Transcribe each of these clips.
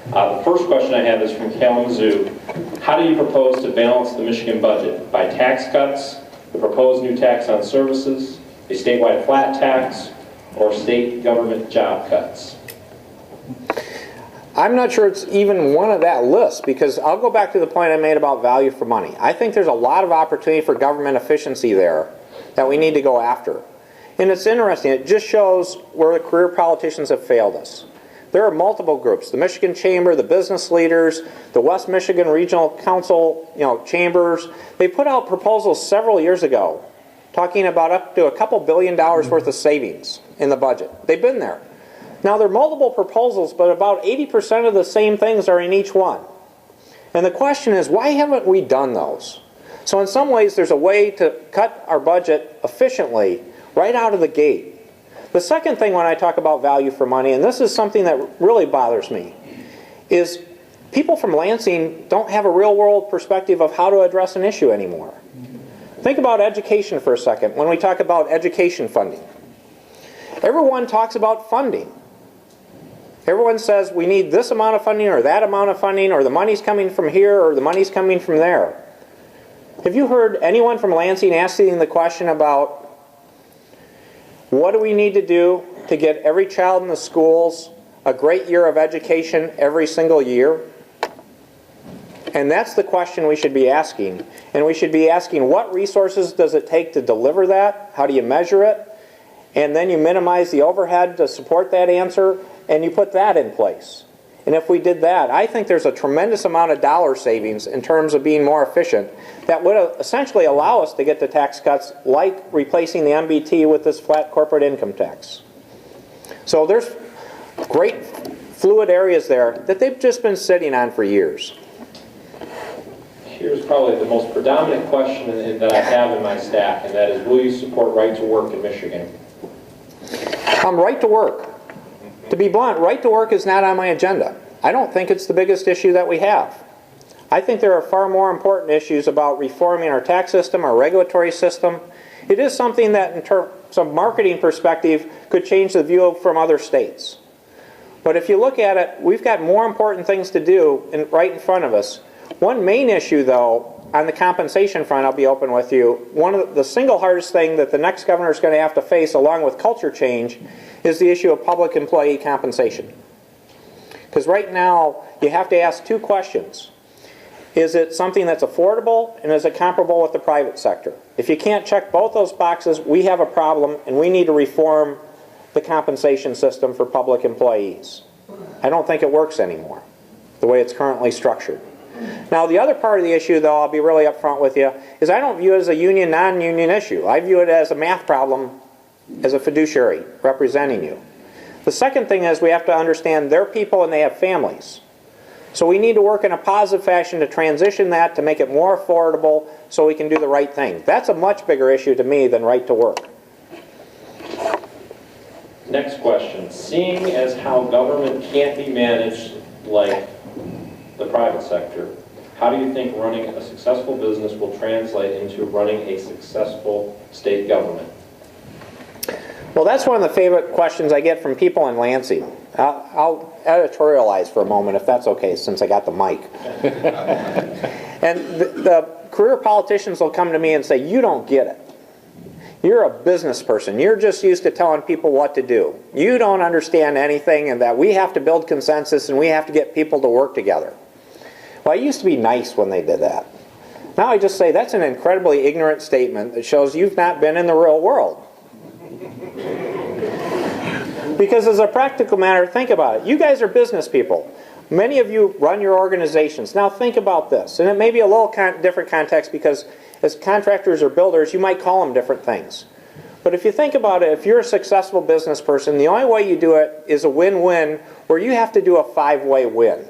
The first question I have is from Kalamazoo. How do you propose to balance the Michigan budget? By tax cuts, the proposed new tax on services, a statewide flat tax, or state government job cuts? I'm not sure it's even one of that list, because I'll go back to the point I made about value for money. I think there's a lot of opportunity for government efficiency there that we need to go after. And it's interesting, it just shows where the career politicians have failed us. There are multiple groups, the Michigan Chamber, the business leaders, the West Michigan Regional Council, chambers. They put out proposals several years ago talking about up to a couple $2 billion worth of savings in the budget. They've been there. Now, there are multiple proposals, but about 80% of the same things are in each one. And the question is, why haven't we done those? So in some ways, there's a way to cut our budget efficiently right out of the gate. The second thing when I talk about value for money, and this is something that really bothers me, is people from Lansing don't have a real-world perspective of how to address an issue anymore. Think about education for a second when we talk about education funding. Everyone talks about funding. Everyone says we need this amount of funding or that amount of funding, or the money's coming from here or the money's coming from there. Have you heard anyone from Lansing asking the question about what do we need to do to get every child in the schools a great year of education every single year? And that's the question we should be asking. And we should be asking, what resources does it take to deliver that? How do you measure it? And then you minimize the overhead to support that answer, and you put that in place. And if we did that, I think there's a tremendous amount of dollar savings in terms of being more efficient that would essentially allow us to get the tax cuts, like replacing the MBT with this flat corporate income tax. So there's great fluid areas there that they've just been sitting on for years. Here's probably the most predominant question that I have in my stack, and that is, will you support right to work in Michigan? Right to work. To be blunt, right to work is not on my agenda. I don't think it's the biggest issue that we have. I think there are far more important issues about reforming our tax system, our regulatory system. It is something that, in terms of marketing perspective, could change the view from other states. But if you look at it, we've got more important things to do right in front of us. One main issue, though, on the compensation front, I'll be open with you, one of the single hardest thing that the next governor is going to have to face, along with culture change, is the issue of public employee compensation. Because right now, you have to ask two questions. Is it something that's affordable, and is it comparable with the private sector? If you can't check both those boxes, we have a problem, and we need to reform the compensation system for public employees. I don't think it works anymore, the way it's currently structured. Now, the other part of the issue, though, I'll be really upfront with you, is I don't view it as a union, non-union issue. I view it as a math problem as a fiduciary representing you. The second thing is we have to understand they're people and they have families. So we need to work in a positive fashion to transition that, to make it more affordable so we can do the right thing. That's a much bigger issue to me than right to work. Next question. Seeing as how government can't be managed like the private sector, how do you think running a successful business will translate into running a successful state government? Well, that's one of the favorite questions I get from people in Lansing. I'll editorialize for a moment, if that's okay, since I got the mic. And the career politicians will come to me and say, you don't get it. You're a business person. You're just used to telling people what to do. You don't understand anything, and that we have to build consensus and we have to get people to work together. Well, I used to be nice when they did that. Now I just say that's an incredibly ignorant statement that shows you've not been in the real world. Because as a practical matter, think about it. You guys are business people. Many of you run your organizations. Now think about this. And it may be a little different context, because as contractors or builders, you might call them different things. But if you think about it, if you're a successful business person, the only way you do it is a win-win, where you have to do a five-way win.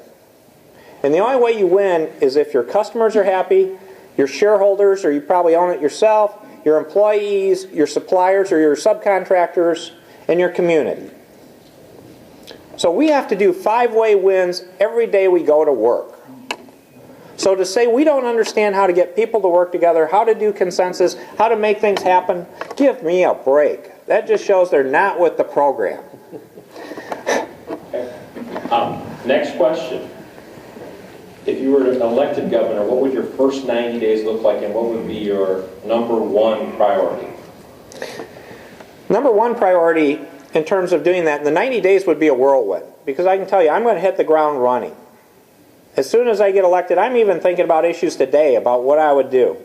And the only way you win is if your customers are happy, your shareholders, or you probably own it yourself, your employees, your suppliers or your subcontractors, and your community. So we have to do five-way wins every day we go to work. So to say we don't understand how to get people to work together, how to do consensus, how to make things happen, give me a break. That just shows they're not with the program. Next question. If you were elected governor, what would your first 90 days look like, and what would be your #1 priority? #1 priority in terms of doing that, the 90 days would be a whirlwind, because I can tell you I'm going to hit the ground running. As soon as I get elected, I'm even thinking about issues today about what I would do.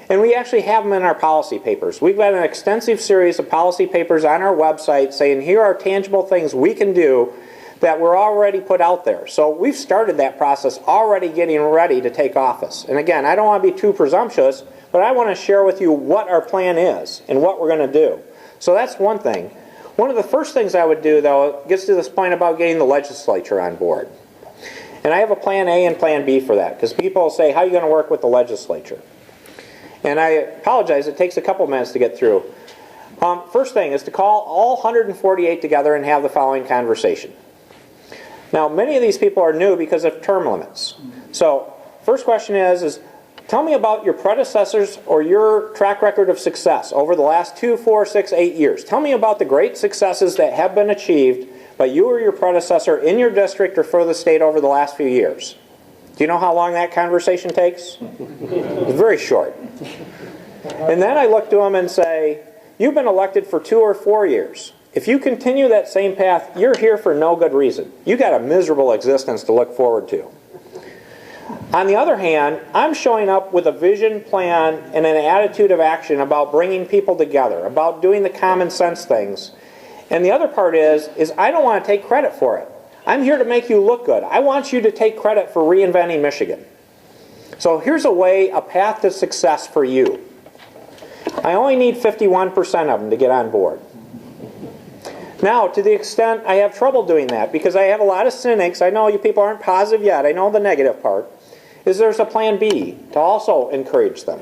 And we actually have them in our policy papers. We've got an extensive series of policy papers on our website saying here are tangible things we can do that were already put out there. So we've started that process already getting ready to take office. And again, I don't want to be too presumptuous, but I want to share with you what our plan is and what we're going to do. So that's one thing. One of the first things I would do, though, gets to this point about getting the legislature on board. And I have a plan A and plan B for that, because people say, how are you going to work with the legislature? And I apologize, it takes a couple minutes to get through. First thing is to call all 148 together and have the following conversation. Now, many of these people are new because of term limits. So, first question is tell me about your predecessors or your track record of success over the last 2, 4, 6, 8 years. Tell me about the great successes that have been achieved by you or your predecessor in your district or for the state over the last few years. Do you know how long that conversation takes? It's very short. And then I look to them and say, you've been elected for 2 or 4 years. If you continue that same path, you're here for no good reason. You got a miserable existence to look forward to. On the other hand, I'm showing up with a vision, plan, and an attitude of action about bringing people together, about doing the common sense things. And the other part is I don't want to take credit for it. I'm here to make you look good. I want you to take credit for reinventing Michigan. So here's a path to success for you. I only need 51% of them to get on board. Now, to the extent I have trouble doing that, because I have a lot of cynics, I know you people aren't positive yet, I know the negative part, is there's a plan B to also encourage them.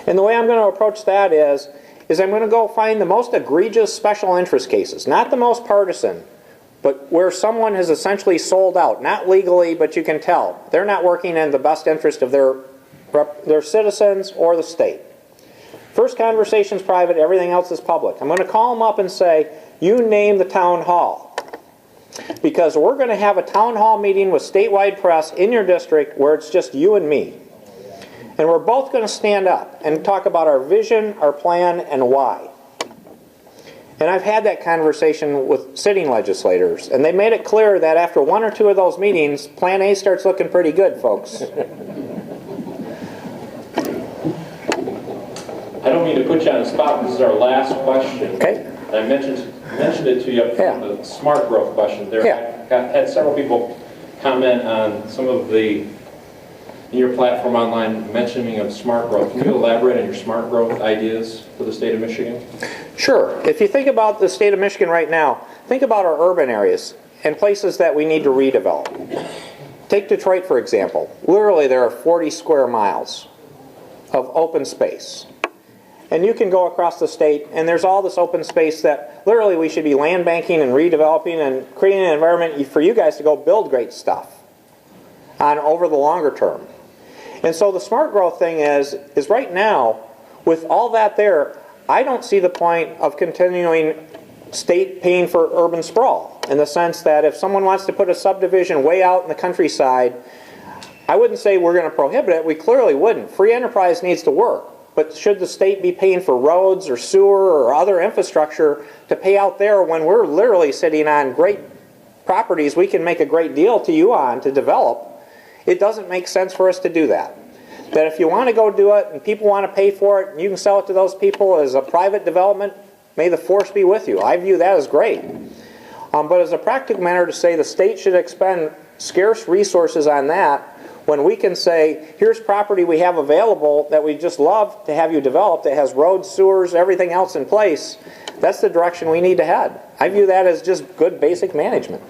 And the way I'm going to approach that is I'm going to go find the most egregious special interest cases, not the most partisan, but where someone has essentially sold out, not legally, but you can tell. They're not working in the best interest of their citizens or the state. First conversation's private, everything else is public. I'm going to call them up and say, you name the town hall. Because we're going to have a town hall meeting with statewide press in your district where it's just you and me. And we're both going to stand up and talk about our vision, our plan, and why. And I've had that conversation with sitting legislators, and they made it clear that after 1 or 2 of those meetings, Plan A starts looking pretty good, folks. I don't mean to put you on the spot, but this is our last question. Okay. And I mentioned it to you up front, the smart growth question. There, Yeah. I had several people comment on some of in your platform online mentioning of smart growth. Can you elaborate on your smart growth ideas for the state of Michigan? Sure. If you think about the state of Michigan right now, think about our urban areas and places that we need to redevelop. Take Detroit, for example. Literally, there are 40 square miles of open space. And you can go across the state, and there's all this open space that literally we should be land banking and redeveloping and creating an environment for you guys to go build great stuff on over the longer term. And so the smart growth thing is right now, with all that there, I don't see the point of continuing state paying for urban sprawl, in the sense that if someone wants to put a subdivision way out in the countryside, I wouldn't say we're going to prohibit it. We clearly wouldn't. Free enterprise needs to work. But should the state be paying for roads or sewer or other infrastructure to pay out there when we're literally sitting on great properties we can make a great deal to you on to develop? It doesn't make sense for us to do that. That if you want to go do it and people want to pay for it and you can sell it to those people as a private development, may the force be with you. I view that as great. But as a practical matter to say the state should expend scarce resources on that when we can say, here's property we have available that we just love to have you develop that has roads, sewers, everything else in place, that's the direction we need to head. I view that as just good basic management.